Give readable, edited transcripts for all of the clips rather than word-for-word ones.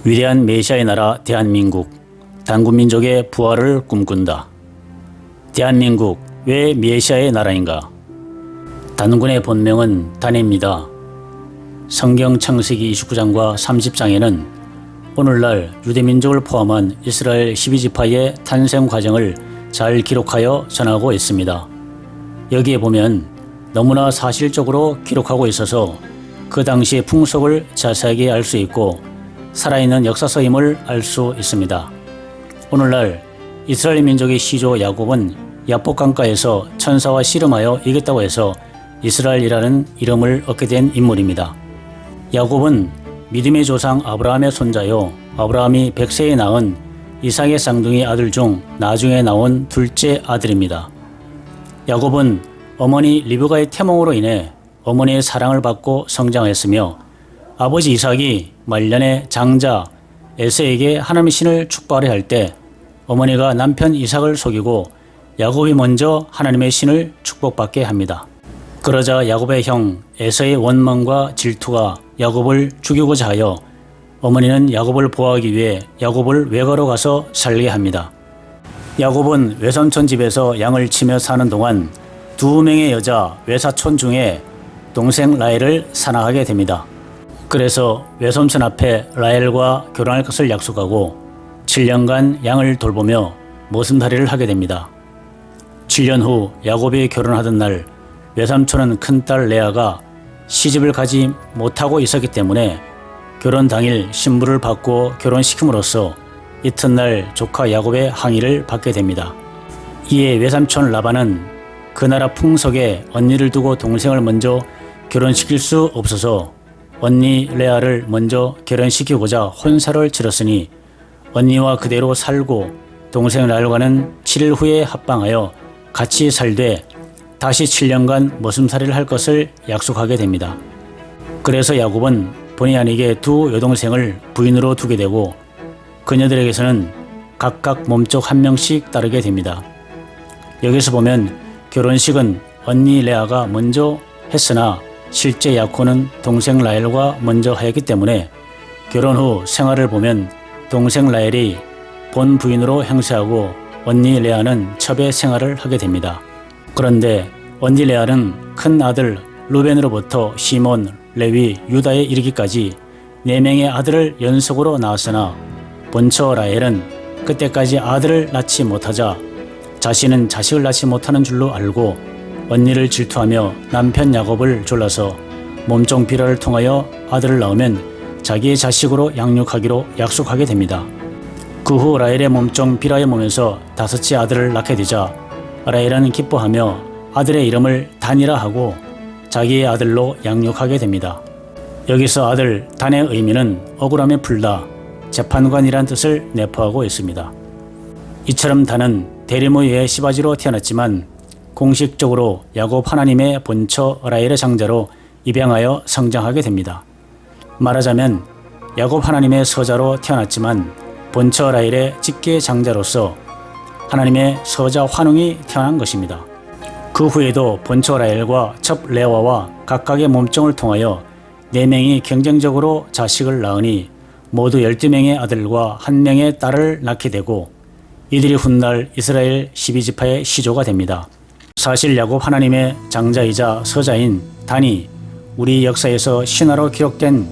위대한 메시아의 나라 대한민국, 단군민족의 부활을 꿈꾼다. 대한민국, 왜 메시아의 나라인가? 단군의 본명은 단입니다. 성경 창세기 29장과 30장에는 오늘날 유대민족을 포함한 이스라엘 12지파의 탄생 과정을 잘 기록하여 전하고 있습니다. 여기에 보면 너무나 사실적으로 기록하고 있어서 그 당시의 풍속을 자세하게 알 수 있고 살아있는 역사서임을 알 수 있습니다. 오늘날 이스라엘 민족의 시조 야곱은 야복 강가에서 천사와 씨름하여 이겼다고 해서 이스라엘이라는 이름을 얻게 된 인물입니다. 야곱은 믿음의 조상 아브라함의 손자요, 아브라함이 100세에 낳은 이삭의 쌍둥이 아들 중 나중에 나온 둘째 아들입니다. 야곱은 어머니 리브가의 태몽으로 인해 어머니의 사랑을 받고 성장했으며 아버지 이삭이 말년에 장자 에서에게 하나님의 신을 축복하려 할 때 어머니가 남편 이삭을 속이고 야곱이 먼저 하나님의 신을 축복받게 합니다. 그러자 야곱의 형 에서의 원망과 질투가 야곱을 죽이고자 하여 어머니는 야곱을 보호하기 위해 야곱을 외가로 가서 살게 합니다. 야곱은 외삼촌 집에서 양을 치며 사는 동안 2명의 여자 외사촌 중에 동생 라헬을 사랑하게 됩니다. 그래서 외삼촌 앞에 라헬과 결혼할 것을 약속하고 7년간 양을 돌보며 모순살이를 하게 됩니다. 7년 후 야곱이 결혼하던 날 외삼촌은 큰딸 레아가 시집을 가지 못하고 있었기 때문에 결혼 당일 신부를 받고 결혼시킴으로써 이튿날 조카 야곱의 항의를 받게 됩니다. 이에 외삼촌 라반은 그 나라 풍속에 언니를 두고 동생을 먼저 결혼시킬 수 없어서 언니 레아를 먼저 결혼시키고자 혼사를 치렀으니 언니와 그대로 살고 동생 라헬과는 7일 후에 합방하여 같이 살되 다시 7년간 머슴살이를 할 것을 약속하게 됩니다. 그래서 야곱은 본의 아니게 2 여동생을 부인으로 두게 되고 그녀들에게서는 각각 몸쪽 1명씩 따르게 됩니다. 여기서 보면 결혼식은 언니 레아가 먼저 했으나 실제 야코는 동생 라헬과 먼저 하였기 때문에 결혼 후 생활을 보면 동생 라헬이 본 부인으로 행세하고 언니 레아는 첩의 생활을 하게 됩니다. 그런데 언니 레아는 큰 아들 루벤으로부터 시몬, 레위, 유다에 이르기까지 4명의 아들을 연속으로 낳았으나 본처 라헬은 그때까지 아들을 낳지 못하자 자신은 자식을 낳지 못하는 줄로 알고 언니를 질투하며 남편 야곱을 졸라서 몸종 비라를 통하여 아들을 낳으면 자기의 자식으로 양육하기로 약속하게 됩니다. 그 후 라헬의 몸종 비라의 몸에서 5째 아들을 낳게 되자 라헬은 기뻐하며 아들의 이름을 단이라 하고 자기의 아들로 양육하게 됩니다. 여기서 아들 단의 의미는 억울함에 풀다, 재판관이란 뜻을 내포하고 있습니다. 이처럼 단은 대리모유의 시바지로 태어났지만 공식적으로 야곱 하나님의 본처 라헬의 장자로 입양하여 성장하게 됩니다. 말하자면 야곱 하나님의 서자로 태어났지만 본처 라헬의 직계 장자로서 하나님의 서자 환웅이 태어난 것입니다. 그 후에도 본처 라헬과 첩 레와와 각각의 몸종을 통하여 4명이 경쟁적으로 자식을 낳으니 모두 12명의 아들과 1명의 딸을 낳게 되고 이들이 훗날 이스라엘 12지파의 시조가 됩니다. 사실 야곱 하나님의 장자이자 서자인 단이 우리 역사에서 신화로 기록된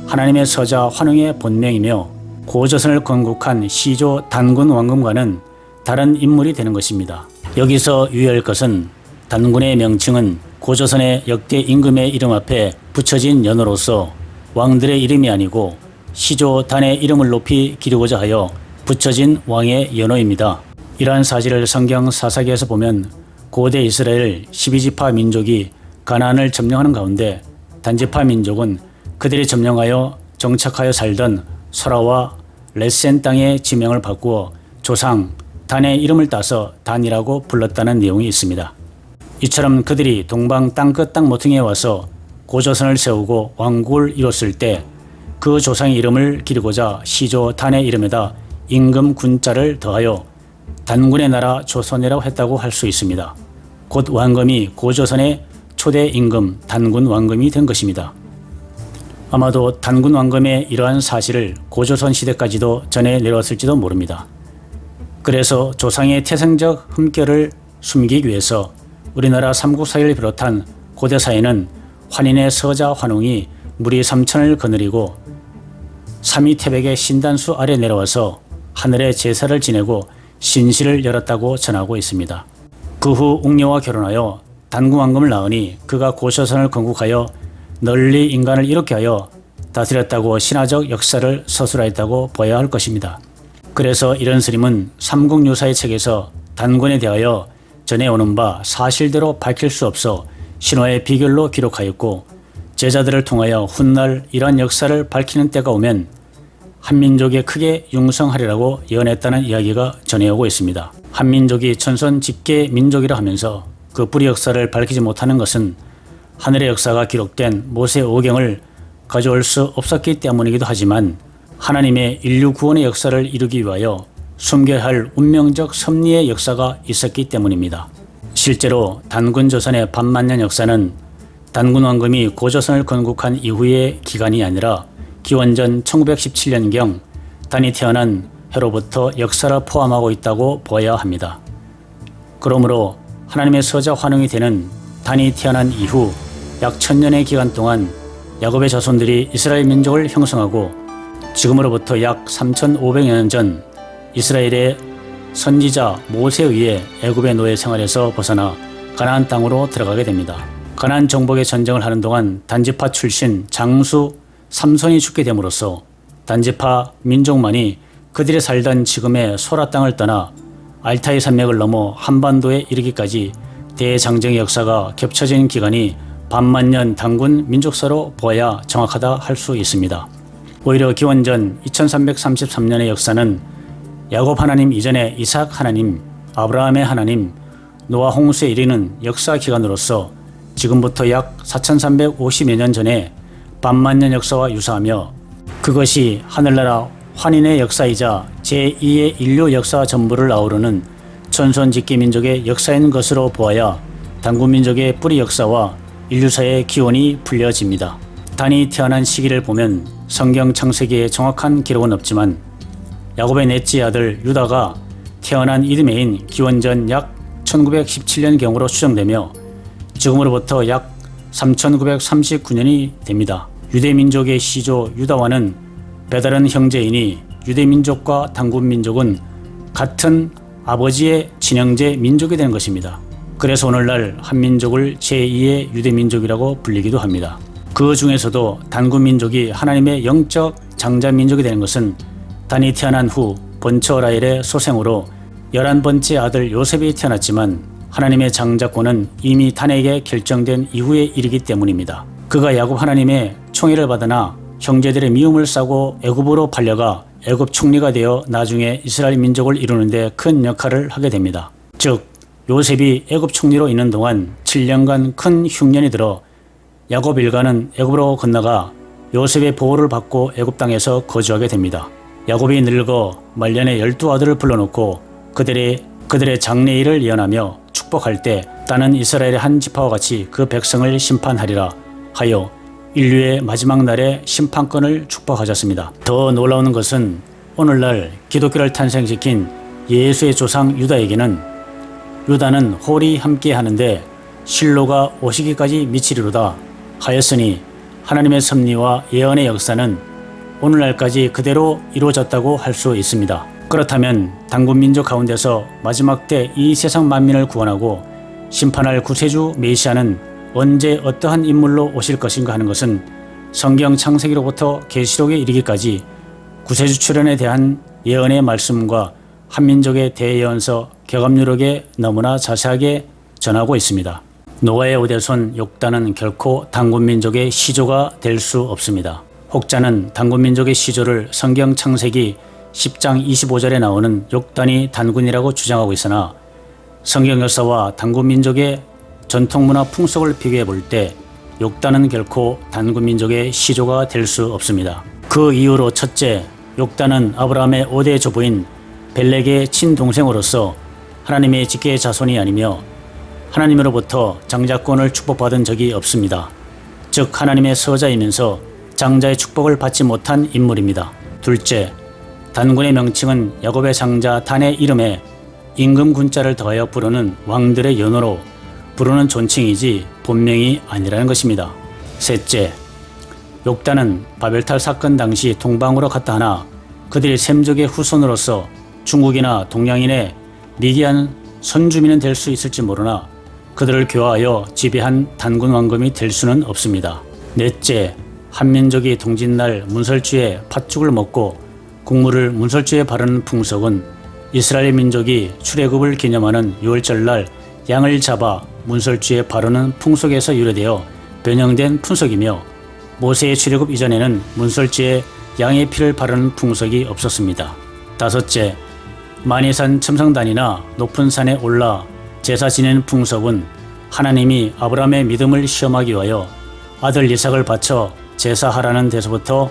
하나님의 서자 환웅의 본명이며 고조선을 건국한 시조 단군 왕금과는 다른 인물이 되는 것입니다. 여기서 유의할 것은 단군의 명칭은 고조선의 역대 임금의 이름 앞에 붙여진 연호로서 왕들의 이름이 아니고 시조 단의 이름을 높이 기리고자 하여 붙여진 왕의 연호입니다. 이러한 사실을 성경 사사기에서 보면 고대 이스라엘 12지파 민족이 가나안을 점령하는 가운데 단지파 민족은 그들이 점령하여 정착하여 살던 소라와 레센 땅의 지명을 바꾸어 조상 단의 이름을 따서 단이라고 불렀다는 내용이 있습니다. 이처럼 그들이 동방 땅끝 땅 모퉁이에 와서 고조선을 세우고 왕국을 이뤘을 때 그 조상의 이름을 기리고자 시조 단의 이름에다 임금 군자를 더하여 단군의 나라 조선이라고 했다고 할 수 있습니다. 곧 왕금이 고조선의 초대 임금 단군 왕금이 된 것입니다. 아마도 단군 왕검의 이러한 사실을 고조선 시대까지도 전해 내려왔을지도 모릅니다. 그래서 조상의 태생적 흠결을 숨기기 위해서 우리나라 삼국사를 비롯한 고대사에는 환인의 서자 환웅이 무리 3천을 거느리고 삼위태백의 신단수 아래 내려와서 하늘에 제사를 지내고 신실을 열었다고 전하고 있습니다. 그 후 웅녀와 결혼하여 단군왕검을 낳으니 그가 고조선을 건국하여 널리 인간을 이롭게 하여 다스렸다고 신화적 역사를 서술하였다고 보아야 할 것입니다. 그래서 이런 스님은 삼국유사의 책에서 단군에 대하여 전해오는 바 사실대로 밝힐 수 없어 신화의 비결로 기록하였고 제자들을 통하여 훗날 이러한 역사를 밝히는 때가 오면 한민족이 크게 융성하리라고 예언했다는 이야기가 전해오고 있습니다. 한민족이 천선 직계 민족이라 하면서 그 뿌리 역사를 밝히지 못하는 것은 하늘의 역사가 기록된 모세 오경을 가져올 수 없었기 때문이기도 하지만 하나님의 인류 구원의 역사를 이루기 위하여 숨겨야 할 운명적 섭리의 역사가 있었기 때문입니다. 실제로 단군조선의 반만년 역사는 단군왕검이 고조선을 건국한 이후의 기간이 아니라 기원전 1917년경 단이 태어난 해로부터 역사를 포함하고 있다고 보아야 합니다. 그러므로 하나님의 서자 환웅이 되는 단이 태어난 이후 약 1000년의 기간 동안 야곱의 자손들이 이스라엘 민족을 형성하고 지금으로부터 약 3500여 년 전 이스라엘의 선지자 모세에 의해 애굽의 노예 생활에서 벗어나 가나안 땅으로 들어가게 됩니다. 가나안 정복의 전쟁을 하는 동안 단지파 출신 장수 삼손이 죽게 됨으로써 단지파 민족만이 그들이 살던 지금의 소라 땅을 떠나 알타이 산맥을 넘어 한반도에 이르기까지 대장정의 역사가 겹쳐진 기간이 반만년 단군 민족사로 보아야 정확하다 할 수 있습니다. 오히려 기원전 2333년의 역사는 야곱 하나님 이전에 이삭 하나님, 아브라함의 하나님, 노아 홍수에 이르는 역사 기간으로서 지금부터 약 4350여 년 전에 반만년 역사와 유사하며 그것이 하늘나라 환인의 역사이자 제2의 인류 역사 전부를 아우르는 천손직기 민족의 역사인 것으로 보아야 단군민족의 뿌리 역사와 인류사의 기원이 풀려집니다. 단이 태어난 시기를 보면 성경 창세기에 정확한 기록은 없지만 야곱의 넷째 아들 유다가 태어난 이듬해인 기원전 약 1917년경으로 추정되며 지금으로부터 약 3939년이 됩니다. 유대민족의 시조 유다와는 배다른 형제이니 유대민족과 단군민족은 같은 아버지의 친형제 민족이 되는 것입니다. 그래서 오늘날 한민족을 제2의 유대민족이라고 불리기도 합니다. 그 중에서도 단군민족이 하나님의 영적 장자민족이 되는 것은 단이 태어난 후 번처 라헬의 소생으로 11번째 아들 요셉이 태어났지만 하나님의 장자권은 이미 단에게 결정된 이후에 이르기 때문입니다. 그가 야곱 하나님의 총애를 받으나 형제들의 미움을 싸고 애굽으로 팔려가 애굽 총리가 되어 나중에 이스라엘 민족을 이루는 데 큰 역할을 하게 됩니다. 즉 요셉이 애굽 총리로 있는 동안 7년간 큰 흉년이 들어 야곱 일가는 애굽으로 건너가 요셉의 보호를 받고 애굽 땅에서 거주하게 됩니다. 야곱이 늙어 말년에 12아들을 불러놓고 그들의 장래일을 예언하며 축복할 때 따는 이스라엘의 한 지파와 같이 그 백성을 심판하리라 하여 인류의 마지막 날에 심판권을 축복하셨습니다. 더 놀라운 것은 오늘날 기독교를 탄생시킨 예수의 조상 유다에게는 유다는 홀이 함께 하는데 실로가 오시기까지 미치리로다 하였으니 하나님의 섭리와 예언의 역사는 오늘날까지 그대로 이루어졌다고 할 수 있습니다. 그렇다면 단군민족 가운데서 마지막 때 이 세상 만민을 구원하고 심판할 구세주 메시아는 언제 어떠한 인물로 오실 것인가 하는 것은 성경 창세기로부터 계시록에 이르기까지 구세주 출현에 대한 예언의 말씀과 한민족의 대예언서 격압유록에 너무나 자세하게 전하고 있습니다. 노아의 오대손 욕단은 결코 단군민족의 시조가 될 수 없습니다. 혹자는 단군민족의 시조를 성경 창세기 10장 25절에 나오는 욕단이 단군이라고 주장하고 있으나 성경 역사와 단군민족의 전통문화 풍속을 비교해 볼 때 욕단은 결코 단군민족의 시조가 될 수 없습니다. 그 이유로 첫째, 욕단은 아브라함의 5대 조부인 벨렉의 친동생으로서 하나님의 직계의 자손이 아니며 하나님으로부터 장자권을 축복받은 적이 없습니다. 즉 하나님의 서자이면서 장자의 축복을 받지 못한 인물입니다. 둘째, 단군의 명칭은 야곱의 장자 단의 이름에 임금 군자를 더하여 부르는 왕들의 연호로 부르는 존칭이지 본명이 아니라는 것입니다. 셋째, 욕단은 바벨탑 사건 당시 동방으로 갔다 하나 그들이 셈족의 후손으로서 중국이나 동양인의 미개한 선주민은 될 수 있을지 모르나 그들을 교화하여 지배한 단군 왕검이 될 수는 없습니다. 넷째, 한민족이 동짓날 문설주에 팥죽을 먹고 국물을 문설주에 바르는 풍속은 이스라엘 민족이 출애굽을 기념하는 유월절날 양을 잡아 문설주에 바르는 풍속에서 유래되어 변형된 풍속이며 모세의 출애굽 이전에는 문설주에 양의 피를 바르는 풍속이 없었습니다. 다섯째, 만이산 첨성단이나 높은 산에 올라 제사 지내는 풍속은 하나님이 아브라함의 믿음을 시험하기 위하여 아들 이삭을 바쳐 제사하라는 데서부터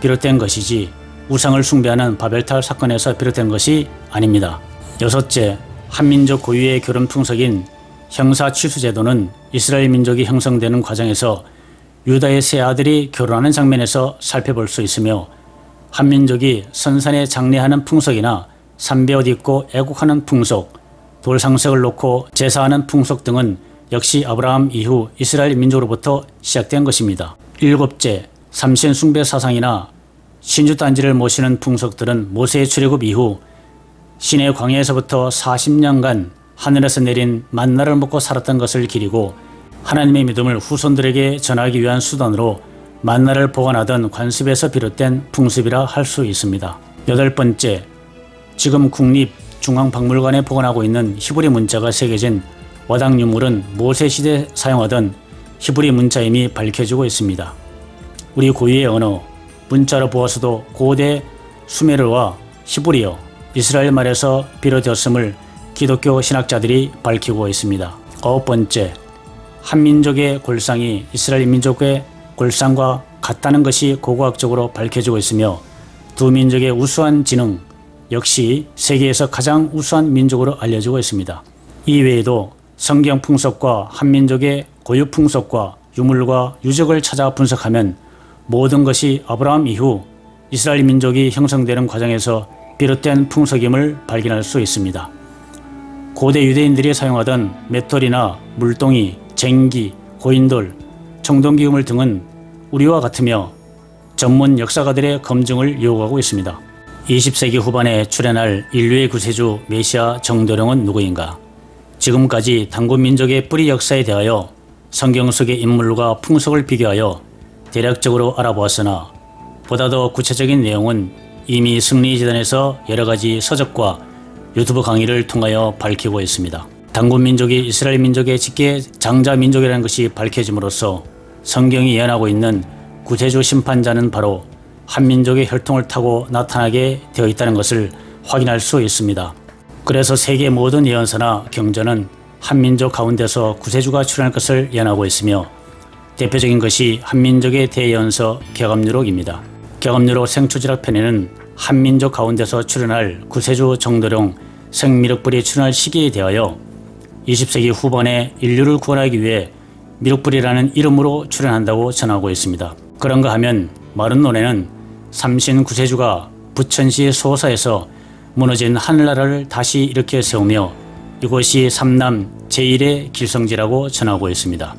비롯된 것이지 우상을 숭배하는 바벨탑 사건에서 비롯된 것이 아닙니다. 여섯째, 한민족 고유의 결혼 풍속인 형사 취수 제도는 이스라엘 민족이 형성되는 과정에서 유다의 세 아들이 결혼하는 장면에서 살펴볼 수 있으며 한민족이 선산에 장례하는 풍속이나 삼배옷 입고 애국하는 풍속, 돌상석을 놓고 제사하는 풍속 등은 역시 아브라함 이후 이스라엘 민족으로부터 시작된 것입니다. 일곱째, 삼신 숭배 사상이나 신주단지를 모시는 풍속들은 모세의 출애굽 이후 시내 광야에서부터 40년간 하늘에서 내린 만나를 먹고 살았던 것을 기리고 하나님의 믿음을 후손들에게 전하기 위한 수단으로 만나를 보관하던 관습에서 비롯된 풍습이라 할 수 있습니다. 여덟 번째, 지금 국립중앙박물관에 보관하고 있는 히브리 문자가 새겨진 와당 유물은 모세시대에 사용하던 히브리 문자임이 밝혀지고 있습니다. 우리 고유의 언어, 문자로 보아서도 고대 수메르와 히브리어, 이스라엘 말에서 비롯되었음을 기독교 신학자들이 밝히고 있습니다. 아홉 번째, 한민족의 골상이 이스라엘 민족의 골상과 같다는 것이 고고학적으로 밝혀지고 있으며 두 민족의 우수한 지능 역시 세계에서 가장 우수한 민족으로 알려지고 있습니다. 이 외에도 성경 풍속과 한민족의 고유 풍속과 유물과 유적을 찾아 분석하면 모든 것이 아브라함 이후 이스라엘 민족이 형성되는 과정에서 비롯된 풍속임을 발견할 수 있습니다. 고대 유대인들이 사용하던 메토리나 물동이, 쟁기, 고인돌, 청동기우물 등은 우리와 같으며 전문 역사가들의 검증을 요구하고 있습니다. 20세기 후반에 출현할 인류의 구세주 메시아 정도령은 누구인가? 지금까지 단군 민족의 뿌리 역사에 대하여 성경 속의 인물과 풍속을 비교하여 대략적으로 알아보았으나 보다 더 구체적인 내용은 이미 승리지단에서 여러가지 서적과 유튜브 강의를 통하여 밝히고 있습니다. 단군 민족이 이스라엘 민족의 직계 장자 민족이라는 것이 밝혀짐으로써 성경이 예언하고 있는 구세주 심판자는 바로 한민족의 혈통을 타고 나타나게 되어 있다는 것을 확인할 수 있습니다. 그래서 세계 모든 예언서나 경전은 한민족 가운데서 구세주가 출현할 것을 예언하고 있으며 대표적인 것이 한민족의 대예언서 격암유록입니다. 격암유록 생초지락 편에는 한민족 가운데서 출현할 구세주 정도령 생미륵불이 출현할 시기에 대하여 20세기 후반에 인류를 구원하기 위해 미륵불이라는 이름으로 출현한다고 전하고 있습니다. 그런가 하면 마른 논에는 삼신 구세주가 부천시 소사에서 무너진 하늘나라를 다시 일으켜 세우며 이곳이 삼남 제1의 길성지라고 전하고 있습니다.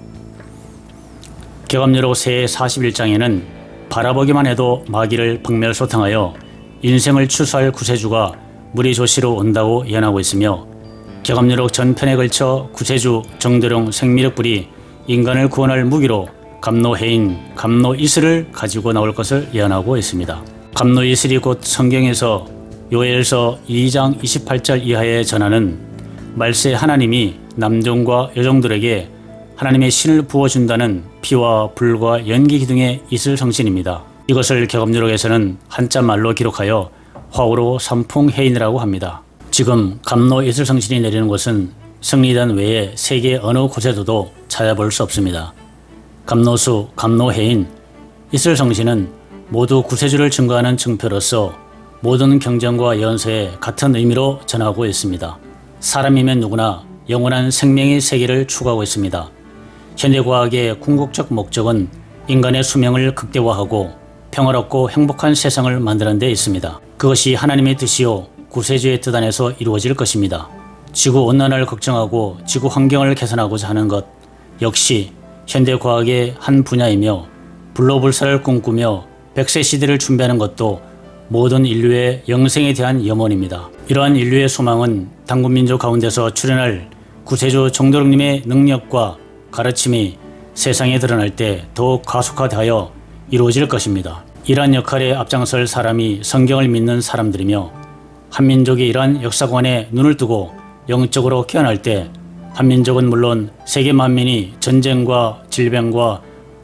격암유록 새 41장에는 바라보기만 해도 마귀를 박멸소탕하여 인생을 추수할 구세주가 무리조시로 온다고 예언하고 있으며 격암유록 전편에 걸쳐 구세주 정도령 생미륵불이 인간을 구원할 무기로 감노해인, 감노이슬을 가지고 나올 것을 예언하고 있습니다. 감노이슬이 곧 성경에서 요엘서 2장 28절 이하에 전하는 말세 하나님이 남종과 여종들에게 하나님의 신을 부어준다는 피와 불과 연기 기둥의 이슬 성신입니다. 이것을 격암유록에서는 한자말로 기록하여 화우로 삼풍해인이라고 합니다. 지금 감노 이슬 성신이 내리는 곳은 승리단 외에 세계 어느 곳에서도 찾아볼 수 없습니다. 감노수, 감노해인, 이슬 성신은 모두 구세주를 증거하는 증표로서 모든 경전과 예언서에 같은 의미로 전하고 있습니다. 사람이면 누구나 영원한 생명의 세계를 추구하고 있습니다. 현대과학의 궁극적 목적은 인간의 수명을 극대화하고 평화롭고 행복한 세상을 만드는 데 있습니다. 그것이 하나님의 뜻이요 구세주의 뜻 안에서 이루어질 것입니다. 지구온난화를 걱정하고 지구 환경을 개선하고자 하는 것 역시 현대과학의 한 분야이며 불로불사를 꿈꾸며 100세 시대를 준비하는 것도 모든 인류의 영생에 대한 염원입니다. 이러한 인류의 소망은 단군민족 가운데서 출현할 구세주 정도령님의 능력과 가르침이 세상에 드러날 때 더욱 가속화되어 이루어질 것입니다. 이러한 역할에 앞장설 사람이 성경을 믿는 사람들이며 한민족이 이러한 역사관에 눈을 뜨고 영적으로 깨어날 때 한민족은 물론 세계 만민이 전쟁과 질병과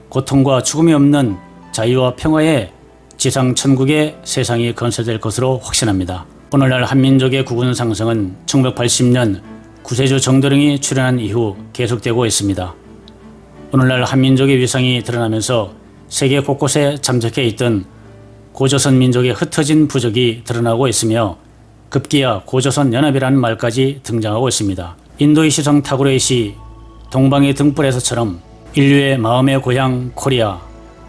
고통과 죽음이 없는 자유와 평화의 지상 천국의 세상이 건설될 것으로 확신합니다. 오늘날 한민족의 국운 상승은 1980년 구세주 정도령이 출현한 이후 계속되고 있습니다. 오늘날 한민족의 위상이 드러나면서 세계 곳곳에 잠적해 있던 고조선 민족의 흩어진 부적이 드러나고 있으며 급기야 고조선 연합이라는 말까지 등장하고 있습니다. 인도의 시성 타고르의 시 동방의 등불에서처럼 인류의 마음의 고향 코리아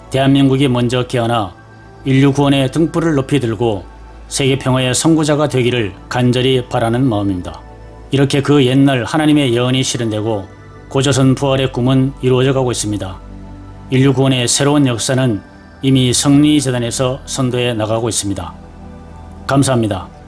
대한민국이 먼저 깨어나 인류 구원의 등불을 높이 들고 세계 평화의 선구자가 되기를 간절히 바라는 마음입니다. 이렇게 그 옛날 하나님의 예언이 실현되고 고조선 부활의 꿈은 이루어져 가고 있습니다. 인류 구원의 새로운 역사는 이미 성리재단에서 선도해 나가고 있습니다. 감사합니다.